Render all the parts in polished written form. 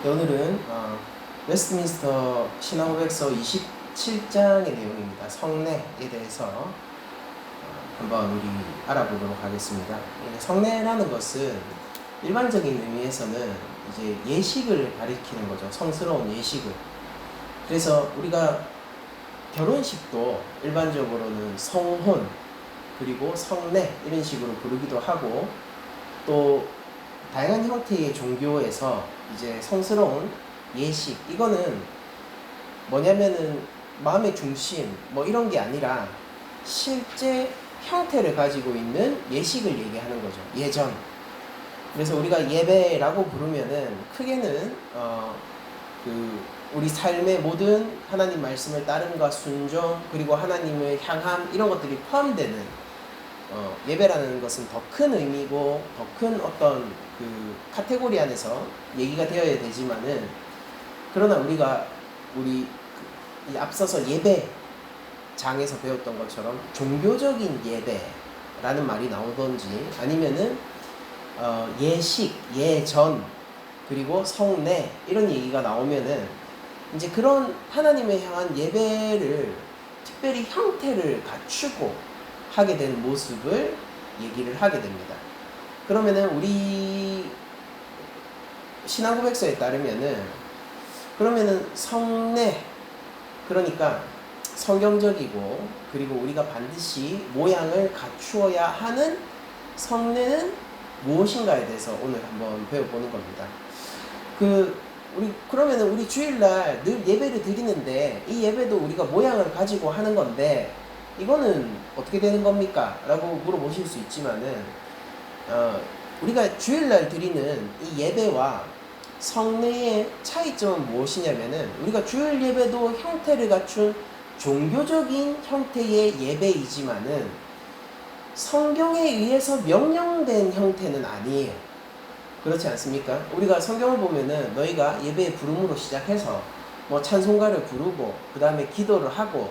오늘은 웨스트민스터 신앙고백서 27장의 내용입니다. 성례에 대해서 한번 우리 알아보도록 하겠습니다. 성례라는 것은 일반적인 의미에서는 이제 예식을 가리키는 거죠. 성스러운 예식을. 그래서 우리가 결혼식도 일반적으로는 성혼 그리고 성례 이런 식으로 부르기도 하고, 또 다양한 형태의 종교에서 이제 성스러운 예식, 이거는 뭐냐면은 마음의 중심 뭐 이런 게 아니라 실제 형태를 가지고 있는 예식을 얘기하는 거죠. 예전. 그래서 우리가 예배라고 부르면은 크게는 우리 삶의 모든 하나님 말씀을 따름과 순종 그리고 하나님을 향함 이런 것들이 포함되는 예배라는 것은 더 큰 의미고 더 큰 어떤 그 카테고리 안에서 얘기가 되어야 되지만은, 그러나 우리가 이 앞서서 예배장에서 배웠던 것처럼 종교적인 예배라는 말이 나오던지 아니면은 예식, 예전 그리고 성례 이런 얘기가 나오면은 이제 그런 하나님을 향한 예배를 특별히 형태를 갖추고 하게 된 모습을 얘기를 하게 됩니다. 그러면은 우리 신앙고백서에 따르면은 그러면은 성례, 그러니까 성경적이고 그리고 우리가 반드시 모양을 갖추어야 하는 성례는 무엇인가에 대해서 오늘 한번 배워보는 겁니다. 그러면은 우리 주일날 늘 예배를 드리는데 이 예배도 우리가 모양을 가지고 하는 건데 이거는 어떻게 되는 겁니까? 라고 물어보실 수 있지만은 우리가 주일날 드리는 이 예배와 성례의 차이점은 무엇이냐면은, 우리가 주일 예배도 형태를 갖춘 종교적인 형태의 예배이지만은 성경에 의해서 명령된 형태는 아니에요. 그렇지 않습니까? 우리가 성경을 보면은 너희가 예배의 부름으로 시작해서 뭐 찬송가를 부르고 그 다음에 기도를 하고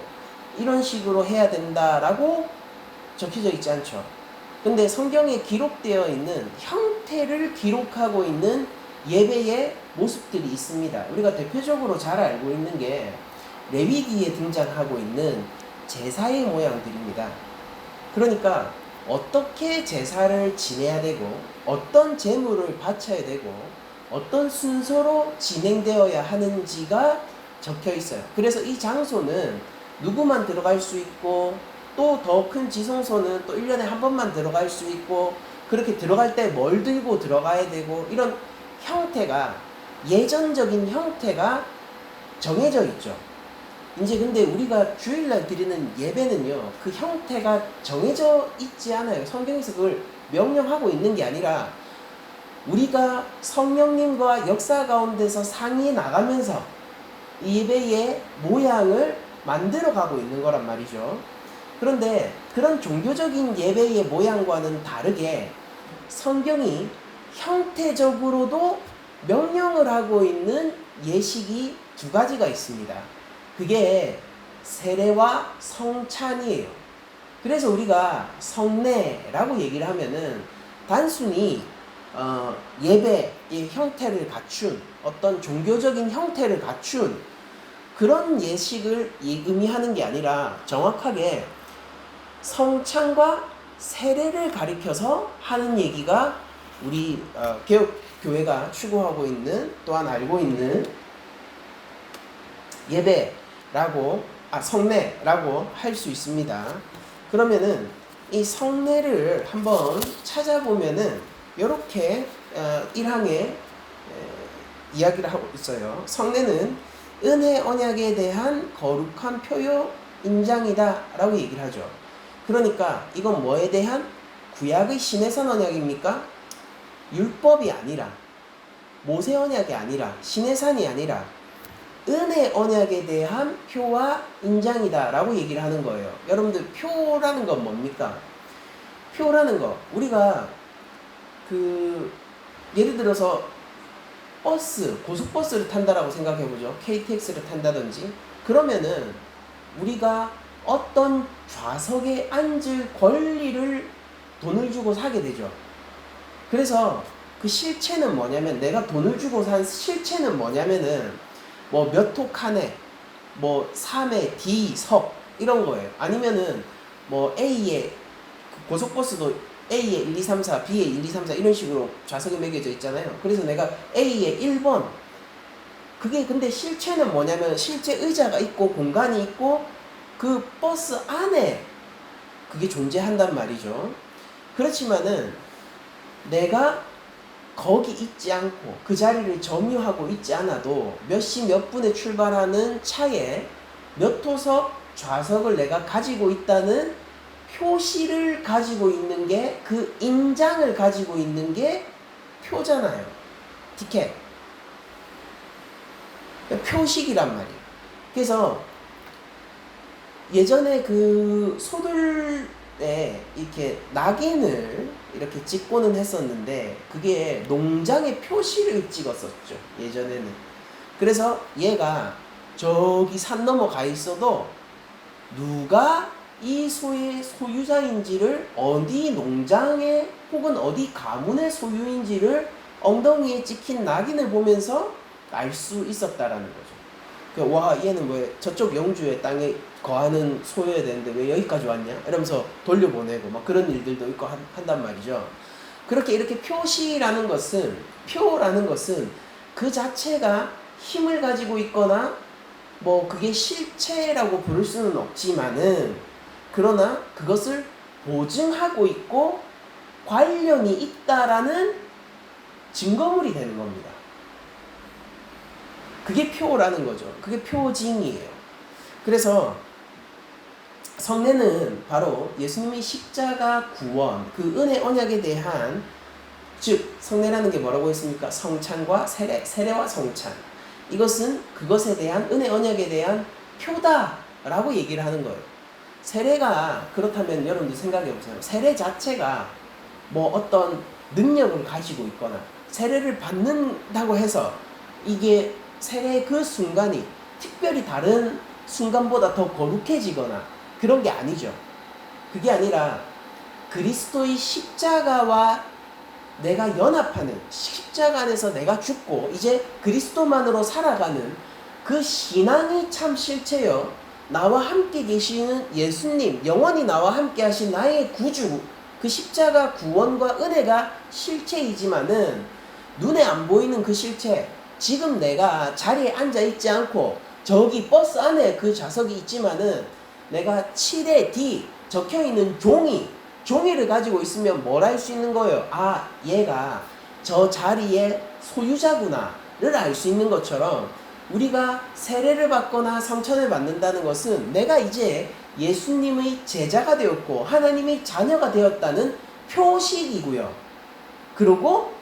이런 식으로 해야 된다라고 적혀져 있지 않죠. 근데 성경에 기록되어 있는 형태를 기록하고 있는 예배의 모습들이 있습니다. 우리가 대표적으로 잘 알고 있는 게 레위기에 등장하고 있는 제사의 모양들입니다. 그러니까 어떻게 제사를 지내야 되고 어떤 제물을 바쳐야 되고 어떤 순서로 진행되어야 하는지가 적혀 있어요. 그래서 이 장소는 누구만 들어갈 수 있고 또 더 큰 지성소는 또 1년에 한 번만 들어갈 수 있고, 그렇게 들어갈 때 뭘 들고 들어가야 되고 이런 형태가, 예전적인 형태가 정해져 있죠. 이제 근데 우리가 주일날 드리는 예배는요, 그 형태가 정해져 있지 않아요. 성경에서 그걸 명령하고 있는 게 아니라 우리가 성령님과 역사 가운데서 상의해 나가면서 이 예배의 모양을 만들어 가고 있는 거란 말이죠. 그런데 그런 종교적인 예배의 모양과는 다르게 성경이 형태적으로도 명령을 하고 있는 예식이 두 가지가 있습니다. 그게 세례와 성찬이에요. 그래서 우리가 성례라고 얘기를 하면은 단순히 예배의 형태를 갖춘, 어떤 종교적인 형태를 갖춘 그런 예식을 의미하는 게 아니라 정확하게 성찬과 세례를 가리켜서 하는 얘기가 우리 개혁교회가 추구하고 있는, 또한 알고 있는 성례라고 할 수 있습니다. 그러면은 이 성례를 한번 찾아보면은 이렇게 1항에 이야기를 하고 있어요. 성례는 은혜 언약에 대한 거룩한 표요 인장이다 라고 얘기를 하죠. 그러니까 이건 뭐에 대한? 구약의 시내산 언약입니까? 율법이 아니라, 모세 언약이 아니라, 시내산이 아니라 은혜 언약에 대한 표와 인장이다 라고 얘기를 하는 거예요. 여러분들, 표라는 건 뭡니까? 표라는 거, 우리가 예를 들어서 고속버스를 탄다라고 생각해보죠. KTX를 탄다든지. 그러면은 우리가 어떤 좌석에 앉을 권리를 돈을 주고 사게 되죠. 그래서 그 실체는 뭐냐면, 내가 돈을 주고 산 실체는 뭐냐면은 뭐 몇 호 칸에 뭐 3회 D 석 이런 거예요. 아니면은 뭐 A에 고속버스도 A에 1, 2, 3, 4, B에 1, 2, 3, 4 이런 식으로 좌석이 매겨져 있잖아요. 그래서 내가 A에 1번, 그게 근데 실체는 뭐냐면 실제 의자가 있고 공간이 있고 그 버스 안에 그게 존재한단 말이죠. 그렇지만은 내가 거기 있지 않고 그 자리를 점유하고 있지 않아도 몇 시 몇 분에 출발하는 차에 몇 호석 좌석을 내가 가지고 있다는 표시를 가지고 있는 게, 그 인장을 가지고 있는 게 표잖아요. 티켓. 표식이란 말이에요. 그래서 예전에 그 소들에 이렇게 낙인을 이렇게 찍고는 했었는데 그게 농장의 표시를 찍었었죠, 예전에는. 그래서 얘가 저기 산 넘어 가 있어도 누가 이 소의 소유자인지를, 어디 농장의 혹은 어디 가문의 소유인지를 엉덩이에 찍힌 낙인을 보면서 알 수 있었다라는 거죠. 와, 얘는 왜 저쪽 영주의 땅에 거하는 소여야 되는데 왜 여기까지 왔냐? 이러면서 돌려보내고 막 그런 일들도 있고 한단 말이죠. 그렇게 이렇게 표라는 것은 그 자체가 힘을 가지고 있거나 뭐 그게 실체라고 부를 수는 없지만은, 그러나 그것을 보증하고 있고 관련이 있다라는 증거물이 되는 겁니다. 그게 표라는 거죠. 그게 표징이에요. 그래서 성례는 바로 예수님의 십자가 구원, 그 은혜 언약에 대한, 즉 성례라는 게 뭐라고 했습니까? 성찬과 세례와 성찬. 이것은 그것에 대한, 은혜 언약에 대한 표다라고 얘기를 하는 거예요. 세례가 그렇다면 여러분들 생각해 보세요. 세례 자체가 뭐 어떤 능력을 가지고 있거나 세례를 받는다고 해서 이게 세례의 그 순간이 특별히 다른 순간보다 더 거룩해지거나 그런 게 아니죠. 그게 아니라 그리스도의 십자가와 내가 연합하는, 십자가 안에서 내가 죽고 이제 그리스도만으로 살아가는 그 신앙이 참 실체요. 나와 함께 계시는 예수님, 영원히 나와 함께 하신 나의 구주, 그 십자가 구원과 은혜가 실체이지만은 눈에 안 보이는 그 실체, 지금 내가 자리에 앉아 있지 않고 저기 버스 안에 그 좌석이 있지만은 내가 7에 D 적혀있는 종이를 가지고 있으면 뭘 알 수 있는 거예요? 아, 얘가 저 자리의 소유자구나를 알 수 있는 것처럼, 우리가 세례를 받거나 성찬을 받는다는 것은 내가 이제 예수님의 제자가 되었고 하나님의 자녀가 되었다는 표식이고요. 그리고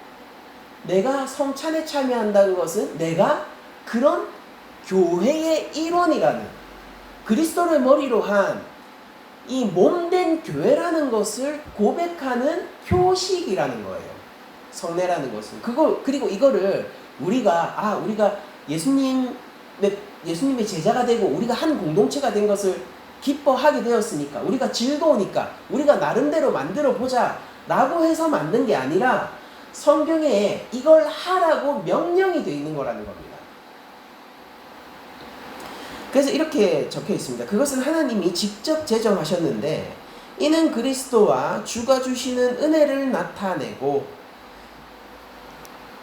내가 성찬에 참여한다는 것은 내가 그런 교회의 일원이라는, 그리스도를 머리로 한 이 몸된 교회라는 것을 고백하는 표식이라는 거예요. 성례라는 것은. 그리고 이거를 우리가 예수님의 제자가 되고 우리가 한 공동체가 된 것을 기뻐하게 되었으니까, 우리가 즐거우니까 우리가 나름대로 만들어 보자 라고 해서 만든 게 아니라 성경에 이걸 하라고 명령이 되어 있는 거라는 겁니다. 그래서 이렇게 적혀 있습니다. 그것은 하나님이 직접 제정하셨는데 이는 그리스도와 주가 주시는 은혜를 나타내고,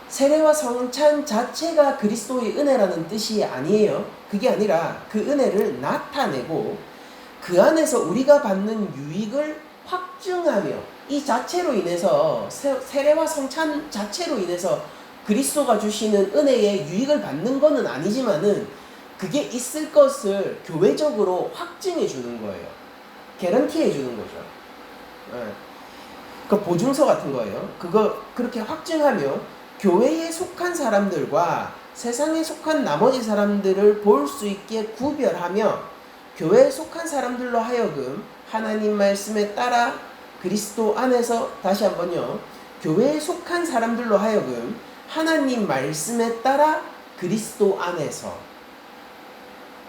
세례와 성찬 자체가 그리스도의 은혜라는 뜻이 아니에요. 그게 아니라 그 은혜를 나타내고 그 안에서 우리가 받는 유익을 확증하며, 이 자체로 인해서, 세례와 성찬 자체로 인해서 그리스도가 주시는 은혜의 유익을 받는 것은 아니지만은 그게 있을 것을 교회적으로 확증해 주는 거예요. 개런티해 주는 거죠. 그 보증서 같은 거예요. 그렇게 확증하며 교회에 속한 사람들과 세상에 속한 나머지 사람들을 볼 수 있게 구별하며, 교회에 속한 사람들로 하여금 하나님 말씀에 따라 그리스도 안에서, 다시 한번요, 교회에 속한 사람들로 하여금 하나님 말씀에 따라 그리스도 안에서,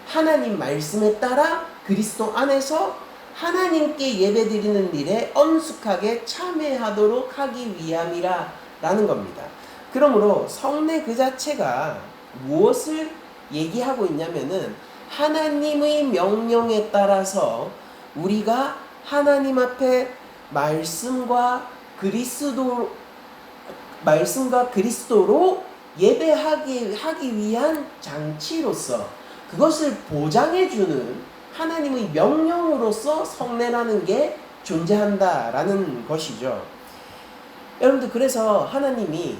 하나님 말씀에 따라 그리스도 안에서 하나님께 예배드리는 일에 엄숙하게 참여하도록 하기 위함이라 라는 겁니다. 그러므로 성례 그 자체가 무엇을 얘기하고 있냐면은 하나님의 명령에 따라서 우리가 하나님 앞에 말씀과 그리스도로 예배하기 위한 장치로서 그것을 보장해주는 하나님의 명령으로서 성례라는 게 존재한다라는 것이죠. 여러분들, 그래서 하나님이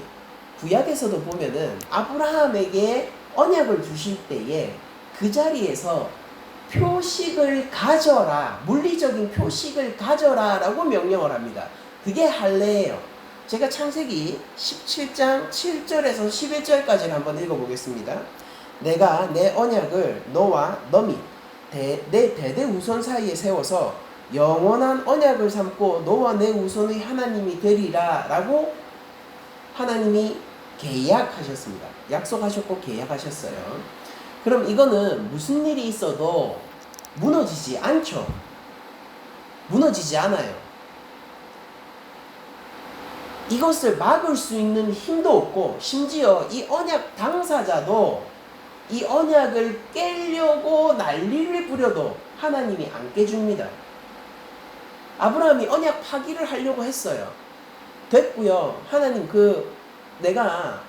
구약에서도 보면은 아브라함에게 언약을 주실 때에 그 자리에서 표식을 가져라, 물리적인 표식을 가져라 라고 명령을 합니다. 그게 할례예요. 제가 창세기 17장 7절에서 11절까지를 한번 읽어보겠습니다. 내가 내 언약을 너와 너 및 내 대대 후손 사이에 세워서 영원한 언약을 삼고 너와 내 후손의 하나님이 되리라 라고 하나님이 계약하셨습니다. 약속하셨고 계약하셨어요. 그럼 이거는 무슨 일이 있어도 무너지지 않죠. 무너지지 않아요. 이것을 막을 수 있는 힘도 없고, 심지어 이 언약 당사자도 이 언약을 깨려고 난리를 부려도 하나님이 안 깨줍니다. 아브라함이 언약 파기를 하려고 했어요. 됐고요. 하나님, 내가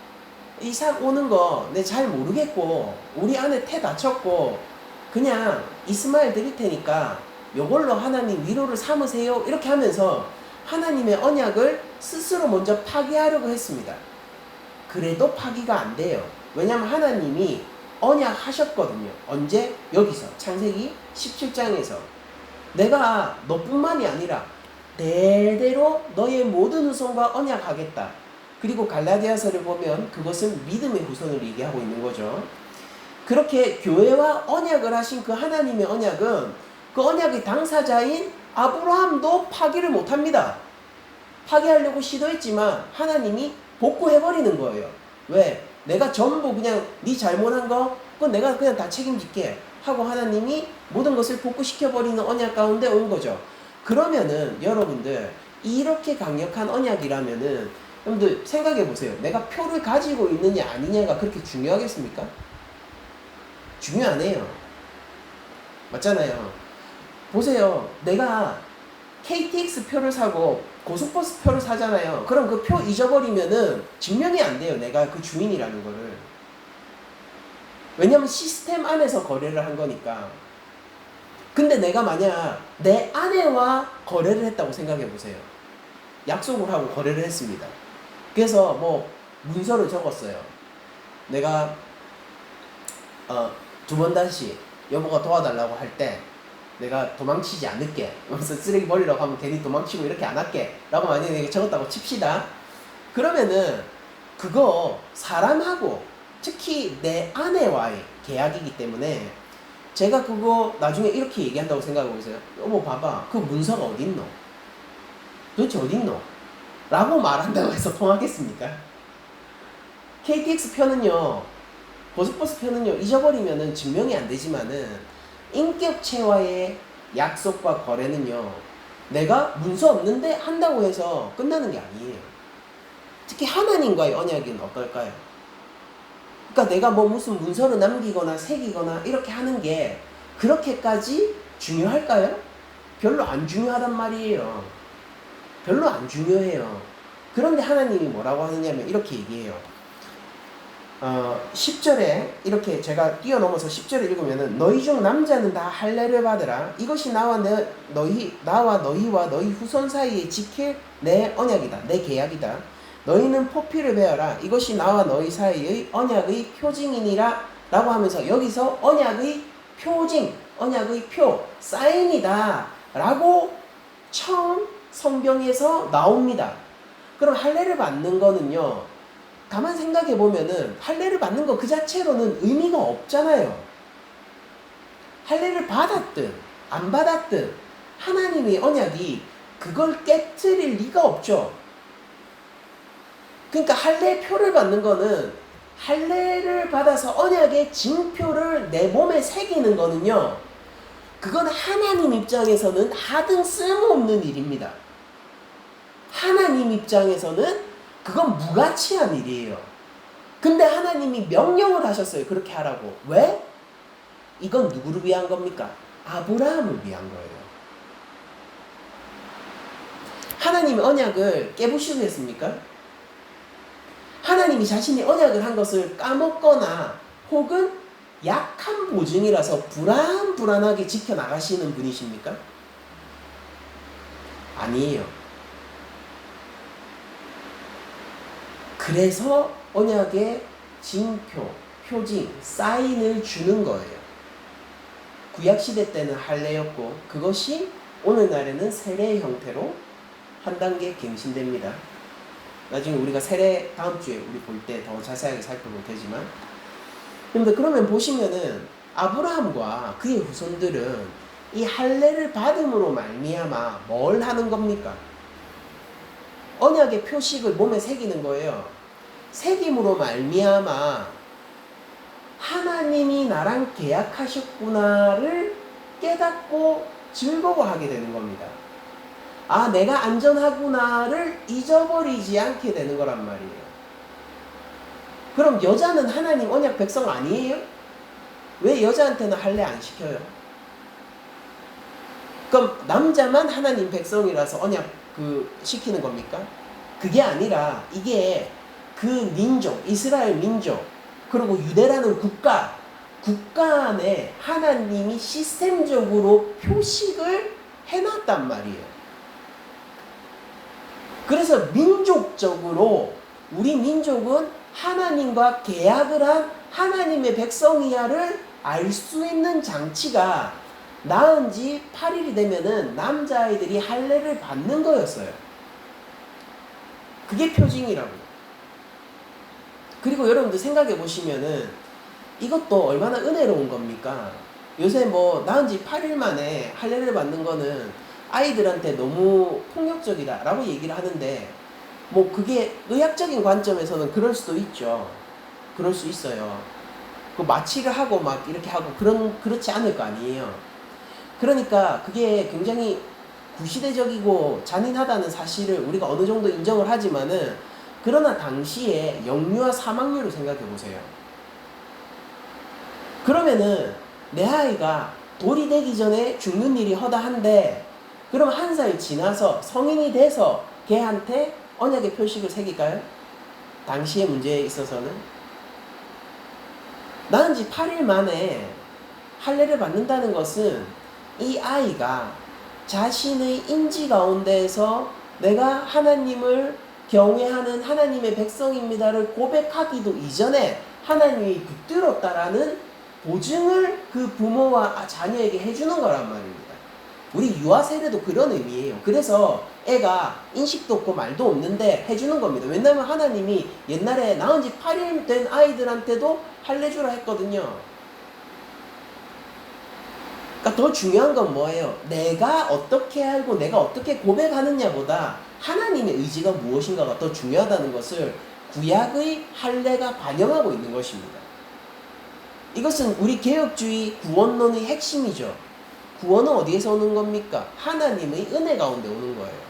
이삭 오는 거 내 잘 모르겠고 우리 안에 태 다쳤고 그냥 이스마엘 드릴 테니까 요걸로 하나님 위로를 삼으세요. 이렇게 하면서 하나님의 언약을 스스로 먼저 파기하려고 했습니다. 그래도 파기가 안 돼요. 왜냐하면 하나님이 언약하셨거든요. 언제? 여기서 창세기 17장에서 내가 너뿐만이 아니라 대대로 너의 모든 후손과 언약하겠다. 그리고 갈라디아서를 보면 그것은 믿음의 후손을 얘기하고 있는 거죠. 그렇게 교회와 언약을 하신 그 하나님의 언약은 그 언약의 당사자인 아브라함도 파기를 못합니다. 파기하려고 시도했지만 하나님이 복구해버리는 거예요. 왜? 내가 전부 그냥 네 잘못한 거 그건 내가 그냥 다 책임질게 하고 하나님이 모든 것을 복구시켜버리는 언약 가운데 온 거죠. 그러면은 여러분들, 이렇게 강력한 언약이라면은 여러분들 생각해 보세요. 내가 표를 가지고 있느냐 아니냐가 그렇게 중요하겠습니까? 중요하네요. 맞잖아요. 보세요. 내가 KTX 표를 사고 고속버스 표를 사잖아요. 그럼 그 표 잊어버리면은 증명이 안 돼요. 내가 그 주인이라는 거를. 왜냐면 시스템 안에서 거래를 한 거니까. 근데 내가 만약 내 아내와 거래를 했다고 생각해 보세요. 약속을 하고 거래를 했습니다. 그래서 뭐 문서를 적었어요. 내가 2번 다시 여보가 도와달라고 할 때 내가 도망치지 않을게. 그래서 쓰레기 버리라고 하면 괜히 도망치고 이렇게 안 할게. 라고 만약에 적었다고 칩시다. 그러면은 그거 사람하고 특히 내 아내와의 계약이기 때문에 제가 그거 나중에 이렇게 얘기한다고 생각하고 있어요. 여보 봐봐. 그 문서가 어딨노? 도대체 어딨노? 라고 말한다고 해서 통하겠습니까? KTX 표는요, 고속버스 표는요, 잊어버리면은 증명이 안 되지만은 인격체와의 약속과 거래는요, 내가 문서 없는데 한다고 해서 끝나는 게 아니에요. 특히 하나님과의 언약은 어떨까요? 그러니까 내가 뭐 무슨 문서를 남기거나 새기거나 이렇게 하는 게 그렇게까지 중요할까요? 별로 안 중요하단 말이에요. 별로 안 중요해요. 그런데 하나님이 뭐라고 하느냐면 이렇게 얘기해요. 10절에 이렇게 제가 뛰어넘어서 10절에 읽으면은 너희 중 남자는 다 할례를 받으라. 이것이 나와 너희와 너희 후손 사이에 지킬 내 언약이다. 내 계약이다. 너희는 포피를 베어라. 이것이 나와 너희 사이의 언약의 표징이니라. 라고 하면서 여기서 언약의 표징, 언약의 표, 사인이다. 라고 처음 성경에서 나옵니다. 그럼 할례를 받는 거는요, 가만 생각해 보면은 할례를 받는 거 그 자체로는 의미가 없잖아요. 할례를 받았든 안 받았든 하나님의 언약이 그걸 깨트릴 리가 없죠. 그러니까 할례표를 받는 거는, 할례를 받아서 언약의 징표를 내 몸에 새기는 거는요, 그건 하나님 입장에서는 하등 쓸모없는 일입니다. 하나님 입장에서는 그건 무가치한 일이에요. 근데 하나님이 명령을 하셨어요. 그렇게 하라고. 왜? 이건 누구를 위한 겁니까? 아브라함을 위한 거예요. 하나님이 언약을 깨부시겠습니까? 하나님이 자신이 언약을 한 것을 까먹거나 혹은 약한 보증이라서 불안하게 지켜나가시는 분이십니까? 아니에요. 그래서 언약의 징표, 표징, 사인을 주는 거예요. 구약시대 때는 할례였고 그것이 오늘날에는 세례의 형태로 한 단계 갱신됩니다. 나중에 우리가 세례 다음 주에 우리 볼 때 더 자세하게 살펴볼 테지만, 근데 그러면 보시면은 아브라함과 그의 후손들은 이 할례를 받음으로 말미암아 뭘 하는 겁니까? 언약의 표식을 몸에 새기는 거예요. 새김으로 말미암아 하나님이 나랑 계약하셨구나를 깨닫고 즐거워하게 되는 겁니다. 아, 내가 안전하구나를 잊어버리지 않게 되는 거란 말이에요. 그럼 여자는 하나님 언약 백성 아니에요? 왜 여자한테는 할례 안 시켜요? 그럼 남자만 하나님 백성이라서 언약 시키는 겁니까? 그게 아니라 이게 그 민족, 이스라엘 민족, 그리고 유대라는 국가 안에 하나님이 시스템적으로 표식을 해놨단 말이에요. 그래서 민족적으로 우리 민족은 하나님과 계약을 한 하나님의 백성이야를 알 수 있는 장치가 낳은 지 8일이 되면은 남자아이들이 할례를 받는 거였어요. 그게 표징이라고요. 그리고 여러분들 생각해 보시면은 이것도 얼마나 은혜로운 겁니까? 요새 낳은 지 8일 만에 할례를 받는 거는 아이들한테 너무 폭력적이다 라고 얘기를 하는데, 그게 의학적인 관점에서는 그럴 수도 있죠. 그럴 수 있어요. 마취를 하고 막 이렇게 하고 그렇지 않을 거 아니에요. 그러니까 그게 굉장히 구시대적이고 잔인하다는 사실을 우리가 어느 정도 인정을 하지만은, 그러나 당시에 영유아 사망률을 생각해 보세요. 그러면은 내 아이가 돌이 되기 전에 죽는 일이 허다한데, 그럼 1살 지나서 성인이 돼서 걔한테 언약의 표식을 새길까요? 당시의 문제에 있어서는 낳은 지 8일 만에 할례를 받는다는 것은 이 아이가 자신의 인지 가운데에서 내가 하나님을 경외하는 하나님의 백성입니다를 고백하기도 이전에 하나님이 붙들었다라는 보증을 그 부모와 자녀에게 해주는 거란 말입니다. 우리 유아 세례도 그런 의미예요. 그래서 애가 인식도 없고 말도 없는데 해주는 겁니다. 왜냐하면 하나님이 옛날에 낳은 지 8일 된 아이들한테도 할례 주라 했거든요. 그러니까 더 중요한 건 뭐예요? 내가 어떻게 알고 내가 어떻게 고백하느냐보다 하나님의 의지가 무엇인가가 더 중요하다는 것을 구약의 할례가 반영하고 있는 것입니다. 이것은 우리 개혁주의 구원론의 핵심이죠. 구원은 어디에서 오는 겁니까? 하나님의 은혜 가운데 오는 거예요.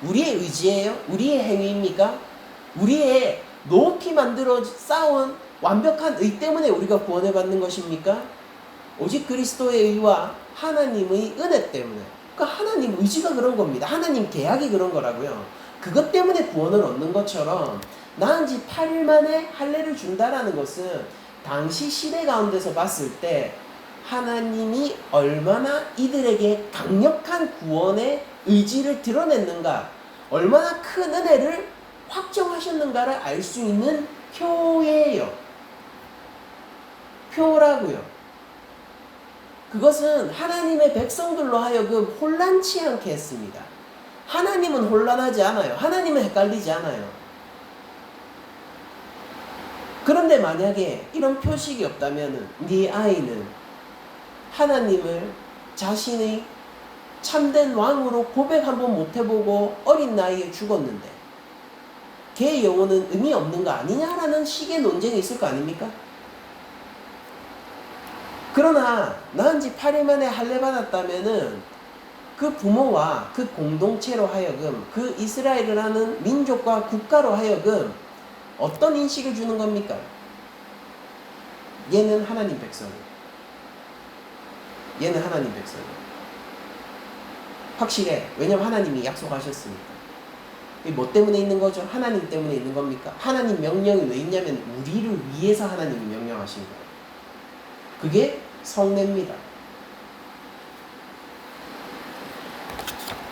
우리의 의지예요? 우리의 행위입니까? 우리의 높이 만들어 쌓은 완벽한 의 때문에 우리가 구원을 받는 것입니까? 오직 그리스도의 의와 하나님의 은혜 때문에. 그러니까 하나님 의지가 그런 겁니다. 하나님 계약이 그런 거라고요. 그것 때문에 구원을 얻는 것처럼 낳은 지 8일 만에 할례를 준다라는 것은 당시 시대 가운데서 봤을 때 하나님이 얼마나 이들에게 강력한 구원의 의지를 드러냈는가, 얼마나 큰 은혜를 확정하셨는가를 알 수 있는 표예요. 표라고요. 그것은 하나님의 백성들로 하여금 혼란치 않게 했습니다. 하나님은 혼란하지 않아요. 하나님은 헷갈리지 않아요. 그런데 만약에 이런 표식이 없다면 네 아이는 하나님을 자신의 참된 왕으로 고백 한번 못 해보고 어린 나이에 죽었는데 걔의 영혼은 의미 없는 거 아니냐라는 식의 논쟁이 있을 거 아닙니까? 그러나 낳은 지 8일 만에 할례 받았다면은 그 그 부모와 그 공동체로 하여금 그 이스라엘이라는 민족과 국가로 하여금 어떤 인식을 주는 겁니까? 얘는 하나님 백성. 얘는 하나님 백성. 확실해. 왜냐면 하나님이 약속하셨으니까. 이게 뭐 때문에 있는 거죠? 하나님 때문에 있는 겁니까? 하나님 명령이 왜 있냐면 우리를 위해서 하나님이 명령하신 거예요. 그게 성례입니다.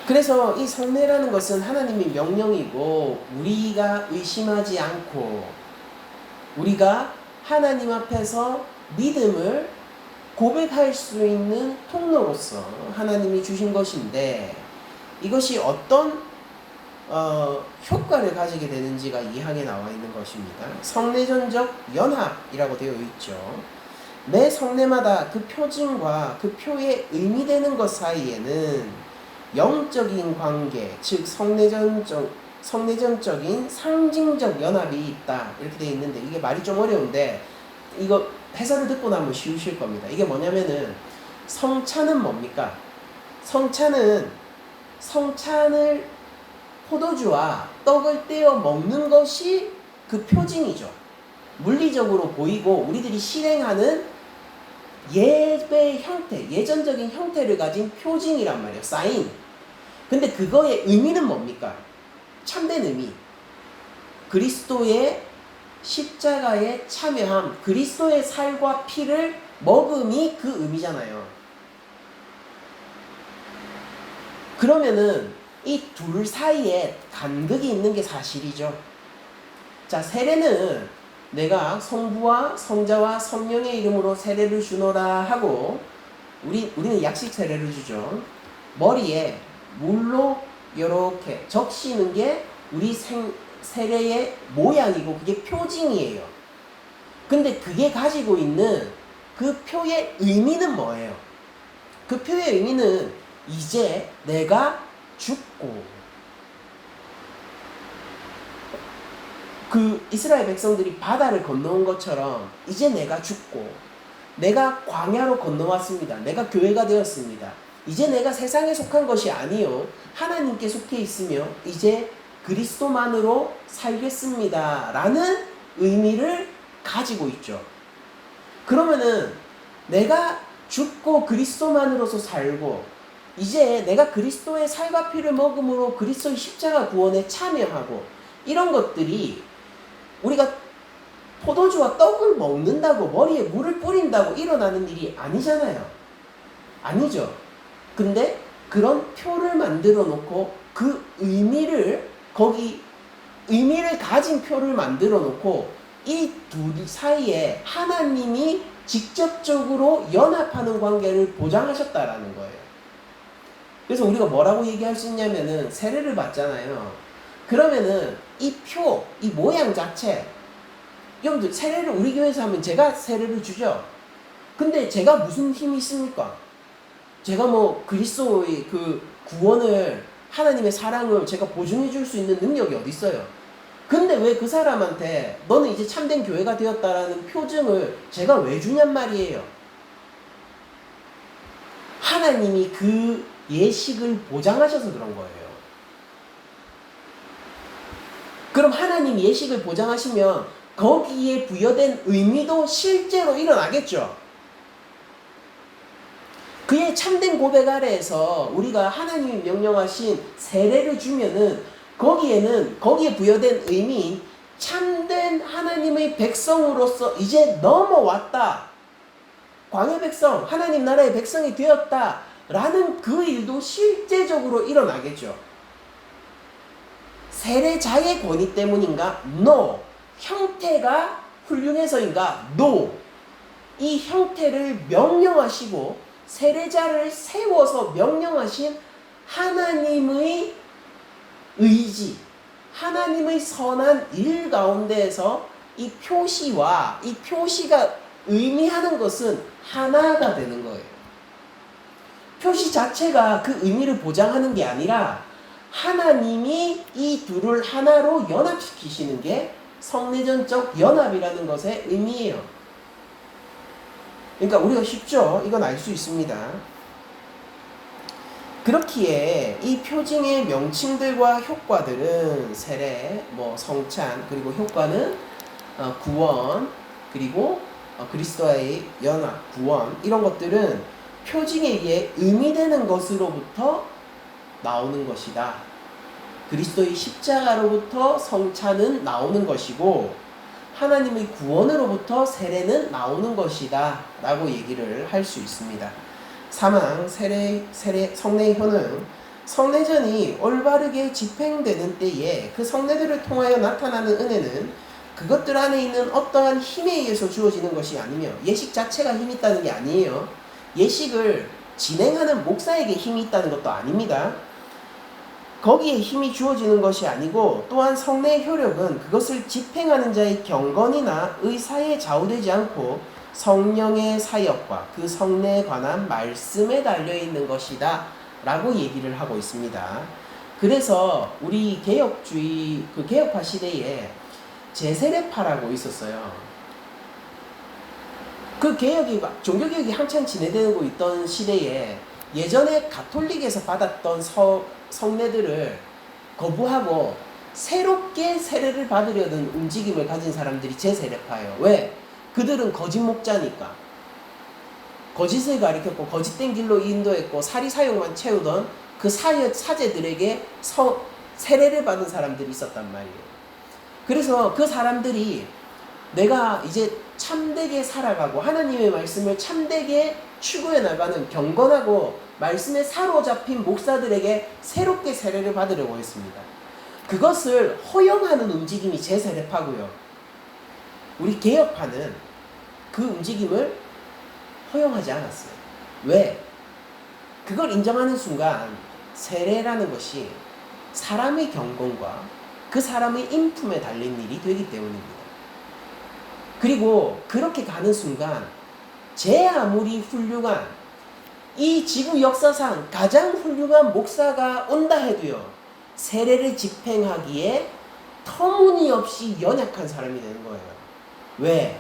그래서 이 성례라는 것은 하나님의 명령이고 우리가 의심하지 않고 우리가 하나님 앞에서 믿음을 고백할 수 있는 통로로서 하나님이 주신 것인데 이것이 어떤 효과를 가지게 되는지가 이 항에 나와 있는 것입니다. 성례전적 연합이라고 되어 있죠. 매 성례마다 그 표징과 그 표의 의미되는 것 사이에는 영적인 관계, 즉 성례전적인 상징적 연합이 있다 이렇게 되어 있는데 이게 말이 좀 어려운데 이거 해설을 듣고 나면 쉬우실 겁니다. 이게 뭐냐면은 성찬은 뭡니까? 성찬을 포도주와 떡을 떼어 먹는 것이 그 표징이죠. 물리적으로 보이고 우리들이 실행하는 예배 형태, 예전적인 형태를 가진 표징이란 말이에요. 사인. 근데 그거의 의미는 뭡니까? 참된 의미. 그리스도의 십자가에 참여함, 그리스도의 살과 피를 먹음이 그 의미잖아요. 그러면은 이 둘 사이에 간극이 있는 게 사실이죠. 자, 세례는 내가 성부와 성자와 성령의 이름으로 세례를 주노라 하고 우리는 약식 세례를 주죠. 머리에 물로 이렇게 적시는 게 우리 세례의 모양이고 그게 표징이에요. 근데 그게 가지고 있는 그 표의 의미는 뭐예요? 그 표의 의미는 이제 내가 죽고 그 이스라엘 백성들이 바다를 건너온 것처럼 이제 내가 죽고 내가 광야로 건너왔습니다. 내가 교회가 되었습니다. 이제 내가 세상에 속한 것이 아니요 하나님께 속해 있으며 이제 그리스도만으로 살겠습니다 라는 의미를 가지고 있죠. 그러면은 내가 죽고 그리스도만으로서 살고 이제 내가 그리스도의 살과 피를 먹음으로 그리스도의 십자가 구원에 참여하고 이런 것들이 우리가 포도주와 떡을 먹는다고 머리에 물을 뿌린다고 일어나는 일이 아니잖아요. 아니죠. 근데 그런 표를 만들어 놓고 그 의미를 가진 표를 만들어 놓고 이 둘 사이에 하나님이 직접적으로 연합하는 관계를 보장하셨다라는 거예요. 그래서 우리가 뭐라고 얘기할 수 있냐면은 세례를 받잖아요. 그러면은 이 표, 이 모양 자체 여러분들 세례를 우리 교회에서 하면 제가 세례를 주죠. 근데 제가 무슨 힘이 있습니까? 제가 뭐 그리스도의 그 구원을 하나님의 사랑을 제가 보증해 줄 수 있는 능력이 어디 있어요? 근데 왜 그 사람한테 너는 이제 참된 교회가 되었다라는 표징을 제가 왜 주냔 말이에요. 하나님이 그 예식을 보장하셔서 그런 거예요. 그럼 하나님 예식을 보장하시면 거기에 부여된 의미도 실제로 일어나겠죠. 그의 참된 고백 아래에서 우리가 하나님이 명령하신 세례를 주면은 거기에 부여된 의미인 참된 하나님의 백성으로서 이제 넘어왔다. 광야 백성, 하나님 나라의 백성이 되었다. 라는 그 일도 실제적으로 일어나겠죠. 세례자의 권위 때문인가? No. 형태가 훌륭해서인가? No. 이 형태를 명령하시고 세례자를 세워서 명령하신 하나님의 의지, 하나님의 선한 일 가운데에서 이 표시가 의미하는 것은 하나가 되는 거예요. 표시 자체가 그 의미를 보장하는 게 아니라 하나님이 이 둘을 하나로 연합시키시는 게 성례전적 연합이라는 것의 의미예요. 그러니까 우리가 쉽죠? 이건 알 수 있습니다. 그렇기에 이 표징의 명칭들과 효과들은 세례, 성찬, 그리고 효과는 구원, 그리고 그리스도와의 연합, 구원, 이런 것들은 표징에 의해 의미되는 것으로부터 나오는 것이다. 그리스도의 십자가로부터 성찬은 나오는 것이고 하나님의 구원으로부터 세례는 나오는 것이다 라고 얘기를 할 수 있습니다. 사망, 세례, 성례의 효능, 성례전이 올바르게 집행되는 때에 그 성례들을 통하여 나타나는 은혜는 그것들 안에 있는 어떠한 힘에 의해서 주어지는 것이 아니며 예식 자체가 힘이 있다는 게 아니에요. 예식을 진행하는 목사에게 힘이 있다는 것도 아닙니다. 거기에 힘이 주어지는 것이 아니고 또한 성례의 효력은 그것을 집행하는 자의 경건이나 의사에 좌우되지 않고 성령의 사역과 그 성례에 관한 말씀에 달려있는 것이다 라고 얘기를 하고 있습니다. 그래서 우리 개혁주의 그 개혁파 시대에 제세례파라고 있었어요. 그 개혁이 종교개혁이 한참 진행되고 있던 시대에 예전에 가톨릭에서 받았던 성례들을 거부하고 새롭게 세례를 받으려는 움직임을 가진 사람들이 제세례파예요. 왜? 그들은 거짓 목자니까. 거짓을 가리켰고 거짓된 길로 인도했고 사리사욕만 채우던 그 사제들에게 세례를 받은 사람들이 있었단 말이에요. 그래서 그 사람들이 내가 이제 참되게 살아가고 하나님의 말씀을 참되게 추구해 나가는 경건하고 말씀에 사로잡힌 목사들에게 새롭게 세례를 받으려고 했습니다. 그것을 허용하는 움직임이 제세례파고요. 우리 개혁파는 그 움직임을 허용하지 않았어요. 왜? 그걸 인정하는 순간 세례라는 것이 사람의 경건과 그 사람의 인품에 달린 일이 되기 때문입니다. 그리고 그렇게 가는 순간 제 아무리 훌륭한 이 지구 역사상 가장 훌륭한 목사가 온다 해도요, 세례를 집행하기에 터무니없이 연약한 사람이 되는 거예요. 왜?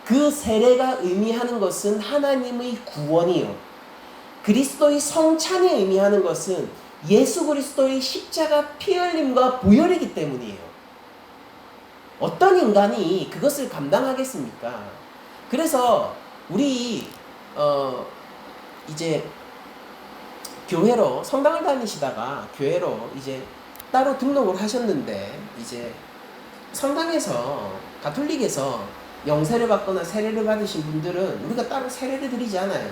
그 세례가 의미하는 것은 하나님의 구원이요, 그리스도의 성찬이 의미하는 것은 예수 그리스도의 십자가 피 흘림과 보혈이기 때문이에요. 어떤 인간이 그것을 감당하겠습니까? 그래서 우리 이제 교회로 성당을 다니시다가 교회로 이제 따로 등록을 하셨는데 이제 성당에서 가톨릭에서 영세를 받거나 세례를 받으신 분들은 우리가 따로 세례를 드리지 않아요.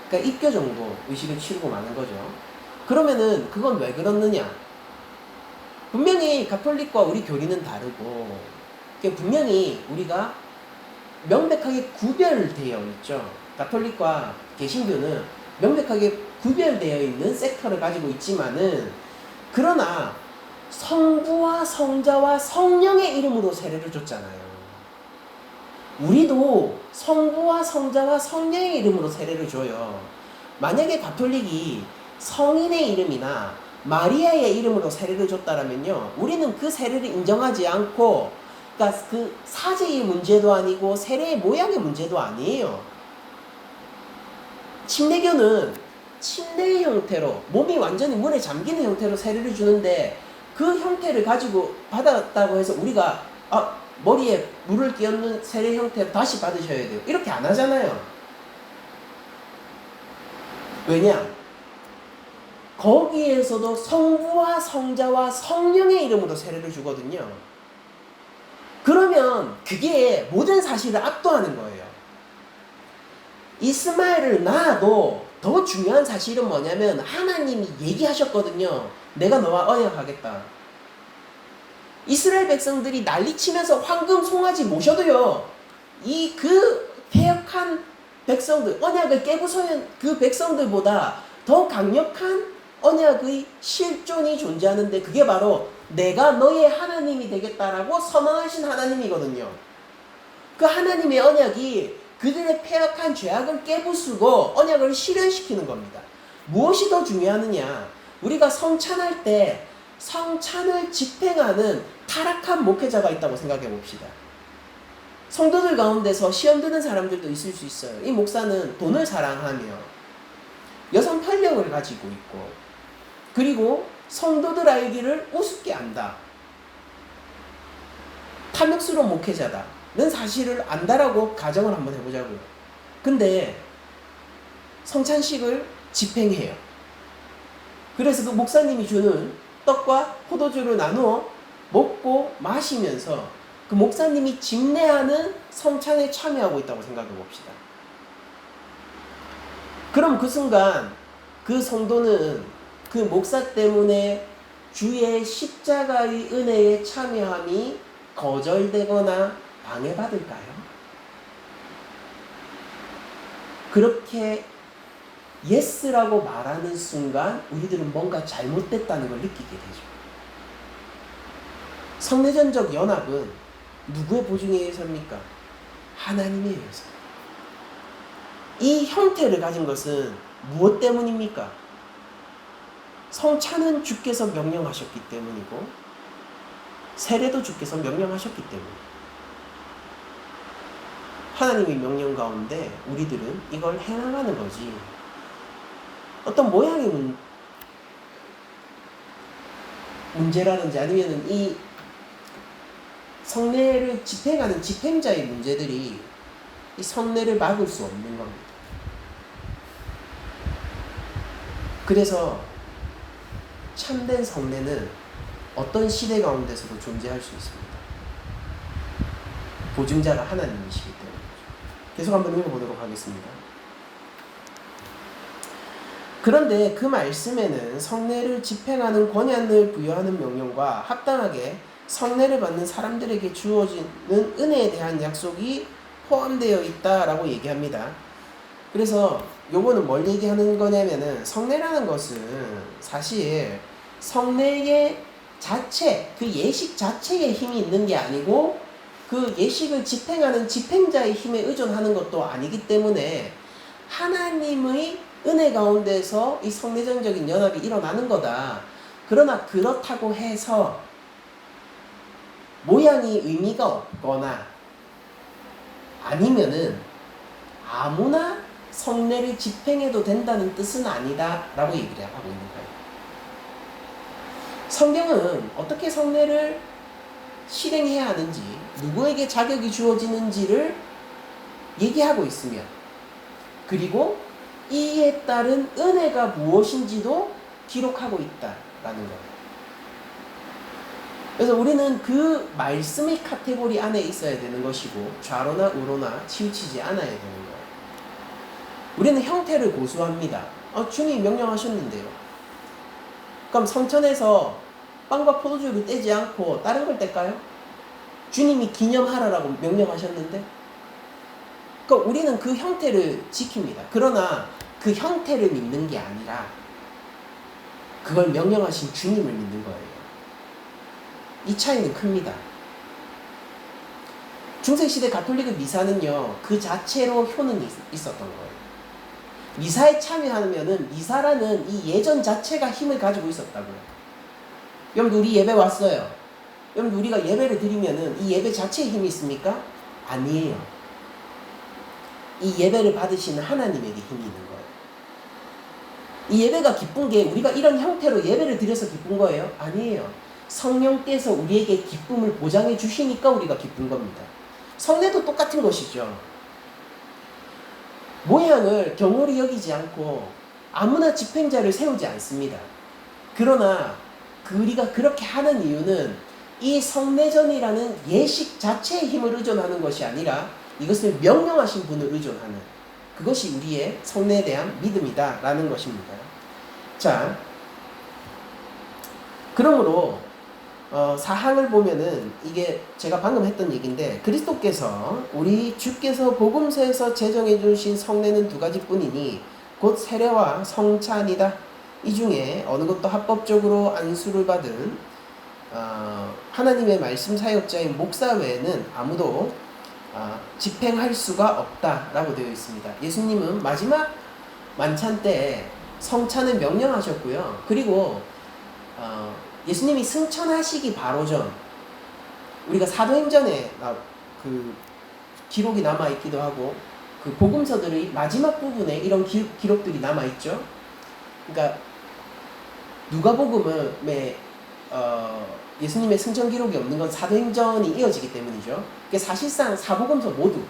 그러니까 입교 정도 의식을 치르고 마는 거죠. 그러면은 그건 왜 그렇느냐? 분명히 가톨릭과 우리 교리는 다르고 분명히 우리가 명백하게 구별되어 있죠. 가톨릭과 개신교는 명백하게 구별되어 있는 섹터를 가지고 있지만은 그러나 성부와 성자와 성령의 이름으로 세례를 줬잖아요. 우리도 성부와 성자와 성령의 이름으로 세례를 줘요. 만약에 가톨릭이 성인의 이름이나 마리아의 이름으로 세례를 줬다라면요, 우리는 그 세례를 인정하지 않고, 그러니까 그 사제의 문제도 아니고 세례의 모양의 문제도 아니에요. 침례교는 침례의 형태로 몸이 완전히 물에 잠기는 형태로 세례를 주는데 그 형태를 가지고 받았다고 해서 우리가 머리에 물을 끼얹는 세례 형태로 다시 받으셔야 돼요, 이렇게 안 하잖아요. 왜냐? 거기에서도 성부와 성자와 성령의 이름으로 세례를 주거든요. 그러면 그게 모든 사실을 압도하는 거예요. 이스마엘을 낳아도 더 중요한 사실은 뭐냐면 하나님이 얘기하셨거든요. 내가 너와 언약하겠다. 이스라엘 백성들이 난리치면서 황금 송아지 모셔도요, 그 패역한 백성들, 언약을 깨부숴은 그 백성들보다 더 강력한 언약의 실존이 존재하는데 그게 바로 내가 너의 하나님이 되겠다라고 선언하신 하나님이거든요. 그 하나님의 언약이 그들의 패역한 죄악을 깨부수고 언약을 실현시키는 겁니다. 무엇이 더 중요하느냐? 우리가 성찬할 때 성찬을 집행하는 타락한 목회자가 있다고 생각해 봅시다. 성도들 가운데서 시험 드는 사람들도 있을 수 있어요. 이 목사는 돈을 사랑하며 여성 혈령을 가지고 있고, 그리고 성도들 알기를 우습게 안다, 탐욕스러운 목회자다는 사실을 안다라고 가정을 한번 해보자고요. 근데 성찬식을 집행해요. 그래서 그 목사님이 주는 떡과 포도주를 나누어 먹고 마시면서 그 목사님이 집례하는 성찬에 참여하고 있다고 생각해 봅시다. 그럼 그 순간 그 성도는 그 목사 때문에 주의 십자가의 은혜에 참여함이 거절되거나 방해받을까요? 그렇게 예스라고 말하는 순간 우리들은 뭔가 잘못됐다는 걸 느끼게 되죠. 성내전적 연합은 누구의 보증에 의해서입니까? 하나님에 의해서. 이 형태를 가진 것은 무엇 때문입니까? 성찬은 주께서 명령하셨기 때문이고, 세례도 주께서 명령하셨기 때문이에요. 하나님의 명령 가운데 우리들은 이걸 행하는 거지, 어떤 모양의 문제라든지 아니면 이 성례를 집행하는 집행자의 문제들이 이 성례를 막을 수 없는 겁니다. 그래서 참된 성례는 어떤 시대 가운데서도 존재할 수 있습니다. 보증자가 하나님이시기 때문에. 계속 한번 읽어보도록 하겠습니다. 그런데 그 말씀에는 성례를 집행하는 권한을 부여하는 명령과 합당하게 성례를 받는 사람들에게 주어지는 은혜에 대한 약속이 포함되어 있다라고 얘기합니다. 그래서 요거는 뭘 얘기하는 거냐면은, 성례라는 것은 사실 성례의 자체, 그 예식 자체에 힘이 있는 게 아니고 그 예식을 집행하는 집행자의 힘에 의존하는 것도 아니기 때문에 하나님의 은혜 가운데서 이 성례전적인 연합이 일어나는 거다. 그러나 그렇다고 해서 모양이 의미가 없거나 아니면은 아무나 성례를 집행해도 된다는 뜻은 아니다 라고 얘기를 하고 있는 거예요. 성경은 어떻게 성례를 실행해야 하는지, 누구에게 자격이 주어지는지를 얘기하고 있으며, 그리고 이에 따른 은혜가 무엇인지도 기록하고 있다라는 거예요. 그래서 우리는 그 말씀의 카테고리 안에 있어야 되는 것이고, 좌로나 우로나 치우치지 않아야 되는 거예요. 우리는 형태를 고수합니다. 주님이 명령하셨는데요. 그럼 성천에서 빵과 포도주를 떼지 않고 다른 걸 뗄까요? 주님이 기념하라고 명령하셨는데. 그러니까 우리는 그 형태를 지킵니다. 그러나 그 형태를 믿는 게 아니라 그걸 명령하신 주님을 믿는 거예요. 이 차이는 큽니다. 중세시대 가톨릭의 미사는요, 그 자체로 효능이 있었던 거예요. 미사에 참여하면은 미사라는 이 예전 자체가 힘을 가지고 있었다고요. 여러분, 우리 예배 왔어요. 여러분, 우리가 예배를 드리면은 이 예배 자체에 힘이 있습니까? 아니에요. 이 예배를 받으시는 하나님에게 힘이 있는 거예요. 이 예배가 기쁜 게 우리가 이런 형태로 예배를 드려서 기쁜 거예요? 아니에요. 성령께서 우리에게 기쁨을 보장해 주시니까 우리가 기쁜 겁니다. 성례도 똑같은 것이죠. 모양을 경홀히 여기지 않고 아무나 집행자를 세우지 않습니다. 그러나 우리가 그렇게 하는 이유는 이 성례전이라는 예식 자체의 힘을 의존하는 것이 아니라 이것을 명령하신 분을 의존하는, 그것이 우리의 성례에 대한 믿음이다 라는 것입니다. 자, 그러므로 사항을 보면은 이게 제가 방금 했던 얘기인데, 그리스도께서 우리 주께서 복음서에서 제정해 주신 성례는 두 가지뿐이니 곧 세례와 성찬이다. 이 중에 어느 것도 합법적으로 안수를 받은 하나님의 말씀 사역자인 목사 외에는 아무도 집행할 수가 없다라고 되어 있습니다. 예수님은 마지막 만찬 때 성찬을 명령하셨고요. 그리고 예수님이 승천하시기 바로 전, 우리가 사도행전에 그 기록이 남아있기도 하고 그 복음서들의 마지막 부분에 이런 기록들이 남아있죠. 그러니까 누가복음에 예수님의 승천 기록이 없는 건 사도행전이 이어지기 때문이죠. 그러니까 사실상 사복음서 모두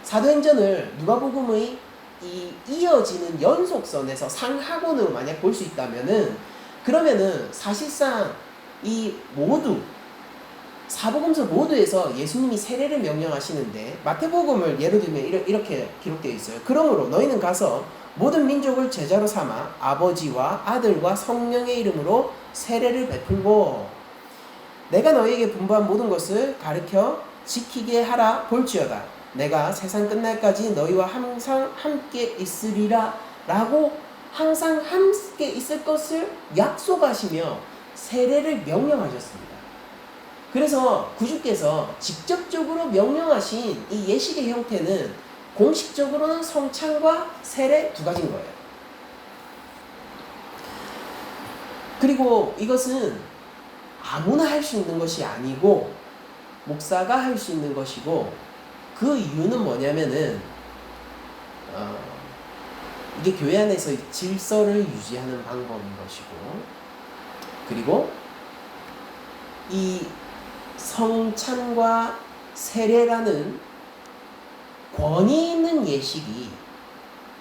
사도행전을 누가복음의 이 이어지는 연속선에서 상하권으로 만약 볼 수 있다면은, 그러면은 사실상 이 모두 사복음서 모두에서 예수님이 세례를 명령하시는데, 마태복음을 예를 들면 이렇게 기록되어 있어요. 그러므로 너희는 가서 모든 민족을 제자로 삼아 아버지와 아들과 성령의 이름으로 세례를 베풀고 내가 너희에게 분부한 모든 것을 가르쳐 지키게 하라 볼지어다. 내가 세상 끝날까지 너희와 항상 함께 있으리라 라고 항상 함께 있을 것을 약속하시며 세례를 명령하셨습니다. 그래서 구주께서 직접적으로 명령하신 이 예식의 형태는 공식적으로는 성찬과 세례 두 가지인 거예요. 그리고 이것은 아무나 할 수 있는 것이 아니고 목사가 할 수 있는 것이고, 그 이유는 뭐냐면은 이게 교회 안에서 질서를 유지하는 방법인 것이고, 그리고 이 성찬과 세례라는 권위 있는 예식이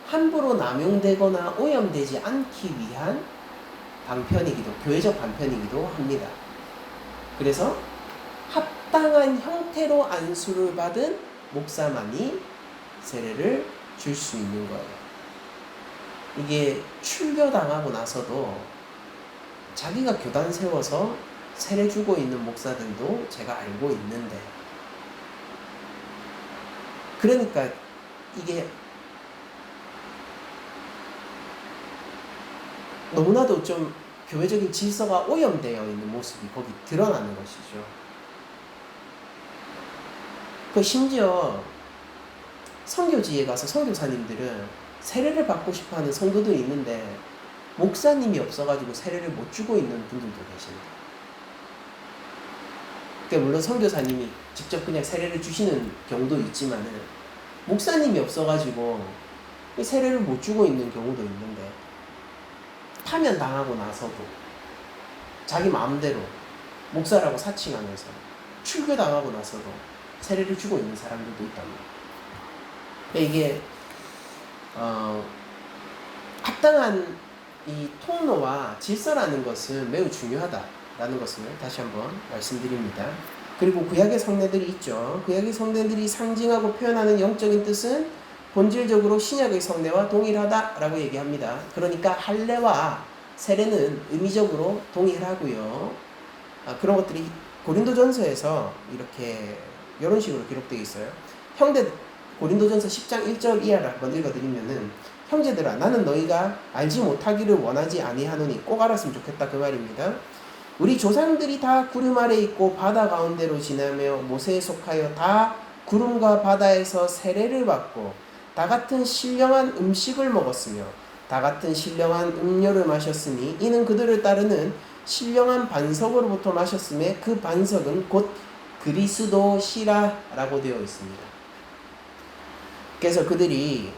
함부로 남용되거나 오염되지 않기 위한 방편이기도, 교회적 방편이기도 합니다. 그래서 합당한 형태로 안수를 받은 목사만이 세례를 줄 수 있는 거예요. 이게 출교당하고 나서도 자기가 교단 세워서 세례 주고 있는 목사들도 제가 알고 있는데, 그러니까 이게 너무나도 좀 교회적인 질서가 오염되어 있는 모습이 거기 드러나는 것이죠. 그 심지어 선교지에 가서 선교사님들은 세례를 받고 싶어하는 성도들이 있는데 목사님이 없어가지고 세례를 못 주고 있는 분들도 계십니다. 그러니까 물론 선교사님이 직접 그냥 세례를 주시는 경우도 있지만은 목사님이 없어가지고 세례를 못 주고 있는 경우도 있는데, 파면 당하고 나서도 자기 마음대로 목사라고 사칭하면서 출교당하고 나서도 세례를 주고 있는 사람들도 있답니다. 이게 합당한 이 통로와 질서라는 것은 매우 중요하다라는 것을 다시 한번 말씀드립니다. 그리고 구약의 성례들이 있죠. 구약의 성례들이 상징하고 표현하는 영적인 뜻은 본질적으로 신약의 성례와 동일하다라고 얘기합니다. 그러니까 할례와 세례는 의미적으로 동일하고요. 그런 것들이 고린도전서에서 이런 식으로 기록되어 있어요. 고린도전서 10장 1절 이하를 한번 읽어드리면은, 형제들아 나는 너희가 알지 못하기를 원하지 아니하노니 꼭 알았으면 좋겠다 그 말입니다. 우리 조상들이 다 구름 아래 있고 바다 가운데로 지나며 모세에 속하여 다 구름과 바다에서 세례를 받고 다 같은 신령한 음식을 먹었으며 다 같은 신령한 음료를 마셨으니 이는 그들을 따르는 신령한 반석으로부터 마셨음에 그 반석은 곧 그리스도시라라고 되어 있습니다. 그래서 그들이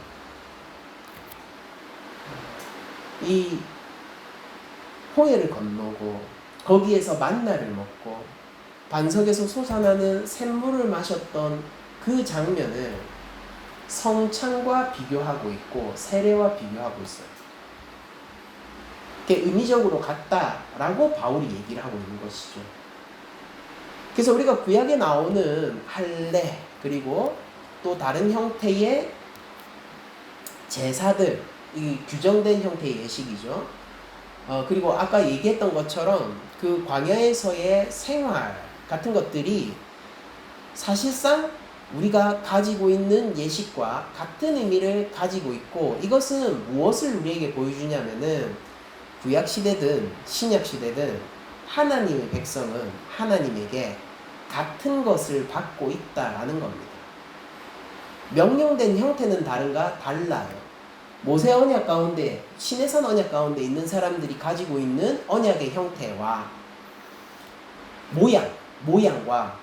이 홍해를 건너고 거기에서 만나를 먹고 반석에서 솟아나는 샘물을 마셨던 그 장면을 성찬과 비교하고 있고 세례와 비교하고 있어요. 그게 의미적으로 같다라고 바울이 얘기를 하고 있는 것이죠. 그래서 우리가 구약에 나오는 할례, 그리고 또 다른 형태의 제사들, 이 규정된 형태의 예식이죠. 그리고 아까 얘기했던 것처럼 그 광야에서의 생활 같은 것들이 사실상 우리가 가지고 있는 예식과 같은 의미를 가지고 있고, 이것은 무엇을 우리에게 보여주냐면은 구약시대든 신약시대든 하나님의 백성은 하나님에게 같은 것을 받고 있다라는 겁니다. 명령된 형태는 다른가? 달라요. 모세 언약 가운데, 시내산 언약 가운데 있는 사람들이 가지고 있는 언약의 형태와 모양과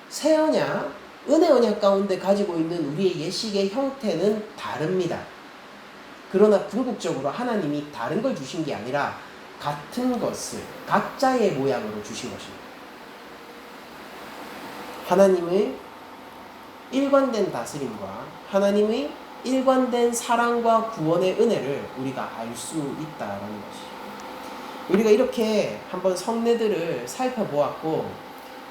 새 언약, 은혜 언약 가운데 가지고 있는 우리의 예식의 형태는 다릅니다. 그러나 궁극적으로 하나님이 다른 걸 주신 게 아니라 같은 것을 각자의 모양으로 주신 것입니다. 하나님의 일관된 다스림과 하나님의 일관된 사랑과 구원의 은혜를 우리가 알 수 있다라는 것이죠. 우리가 이렇게 한번 성례들을 살펴보았고,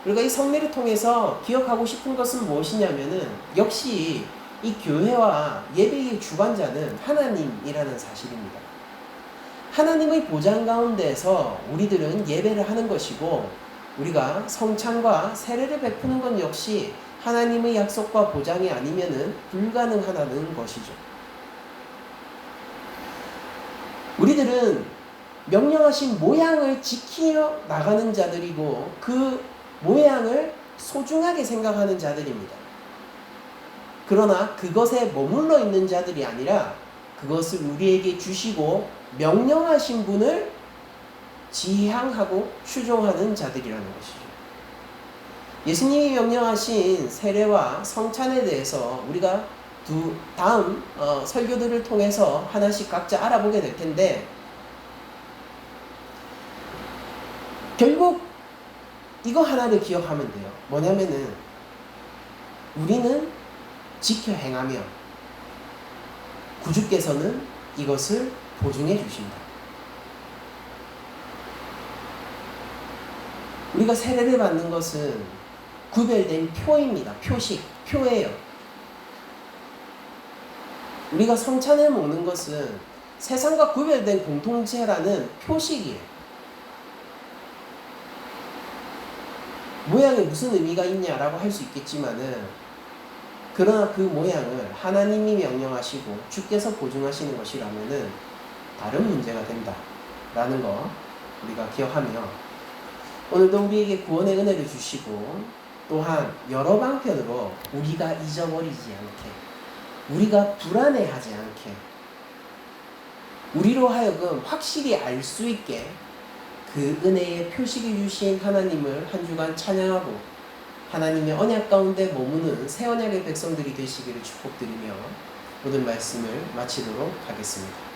우리가 이 성례를 통해서 기억하고 싶은 것은 무엇이냐면은 역시 이 교회와 예배의 주관자는 하나님이라는 사실입니다. 하나님의 보장 가운데에서 우리들은 예배를 하는 것이고, 우리가 성찬과 세례를 베푸는 것 역시 하나님의 약속과 보장이 아니면은 불가능하다는 것이죠. 우리들은 명령하신 모양을 지키어 나가는 자들이고 그 모양을 소중하게 생각하는 자들입니다. 그러나 그것에 머물러 있는 자들이 아니라 그것을 우리에게 주시고 명령하신 분을 지향하고 추종하는 자들이라는 것이죠. 예수님이 명령하신 세례와 성찬에 대해서 우리가 다음 설교들을 통해서 하나씩 각자 알아보게 될 텐데, 결국 이거 하나를 기억하면 돼요. 뭐냐면은 우리는 지켜 행하며 구주께서는 이것을 보증해 주신다. 우리가 세례를 받는 것은 구별된 표입니다. 표식, 표예요. 우리가 성찬을 먹는 것은 세상과 구별된 공동체라는 표식이에요. 모양에 무슨 의미가 있냐라고 할 수 있겠지만은, 그러나 그 모양을 하나님이 명령하시고 주께서 보증하시는 것이라면은 다른 문제가 된다라는 거 우리가 기억하며, 오늘도 우리에게 구원의 은혜를 주시고 또한 여러 방편으로 우리가 잊어버리지 않게, 우리가 불안해하지 않게, 우리로 하여금 확실히 알 수 있게 그 은혜의 표식을 주신 하나님을 한 주간 찬양하고 하나님의 언약 가운데 머무는 새 언약의 백성들이 되시기를 축복드리며 오늘 말씀을 마치도록 하겠습니다.